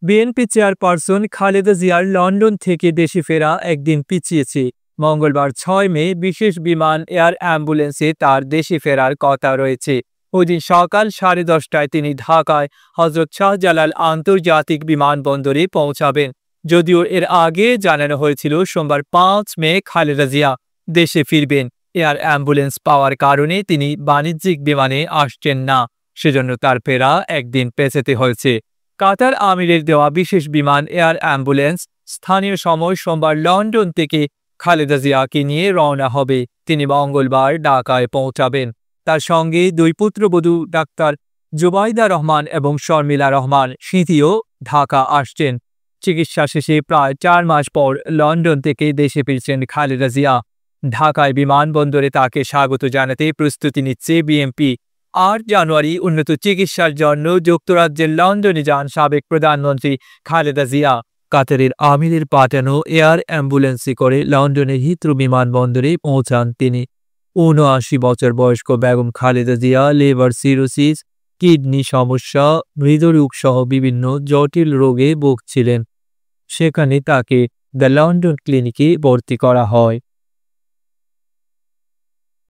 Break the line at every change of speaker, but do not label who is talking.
BNP chairperson Khaleda জিয়ার London থেকে দেশে ফেরা একদিন পিছিয়েছে। মঙ্গলবার ৬ মে বিশেষ বিমান এয়ার অ্যাম্বুলেন্সে তার দেশে ফেরার কথা রয়েছে। ওই দিন সকাল 10:30টায় তিনি ঢাকায় হজরত শাহজালাল আন্তর্জাতিক বিমানবন্দরে পৌঁছাবেন। যদিও এর আগে জানানো হয়েছিল সোমবার ৫ মে খালেদা জিয়া দেশে ফিরবেন। এয়ার অ্যাম্বুলেন্স পাওয়ার কারণে তিনি বাণিজ্যিক বিমানে আসছেন না, সেজন্য তার ফেরা একদিন পেছাতে হয়েছে। কাতার আমিরের দেওয়া বিশেষ বিমান এয়ার অ্যাম্বুলেন্স স্থানীয় সময় সোমবার লন্ডন থেকে খালেদা জিয়াকে নিয়ে রওনা হবে। তিনি মঙ্গলবার ঢাকায় পৌঁছাবেন। তার সঙ্গে দুই পুত্রবধূ ডাক্তার জুবাইদা রহমান এবং শর্মিলা রহমান স্মৃতিও ঢাকা আসছেন। চিকিৎসা শেষে প্রায় ৪ মাস পর লন্ডন থেকে দেশে ফিরছেন খালেদা জিয়া। ঢাকায় বিমানবন্দরে তাকে স্বাগত জানাতে প্রস্তুতি নিচ্ছে বিএনপি। ৮ জানুয়ারি উন্নত চিকিৎসার জন্য যুক্তরাজ্যের লন্ডনে যান সাবেক প্রধানমন্ত্রী খালেদা জিয়া। কাতারের আমিরের পাঠানো এয়ার অ্যাম্বুলেন্সে করে লন্ডনের হিথ্রো বিমানবন্দরে পৌঁছান তিনি। ৭৯ বছর বয়স্ক Begum Khaleda Zia liver cirrhosis, kidney সমস্যা, হৃদরোগ সহ বিভিন্ন জটিল রোগে ভুগছিলেন। সেখানে তাকে দ্য লন্ডন ক্লিনিকে ভর্তি করা হয়।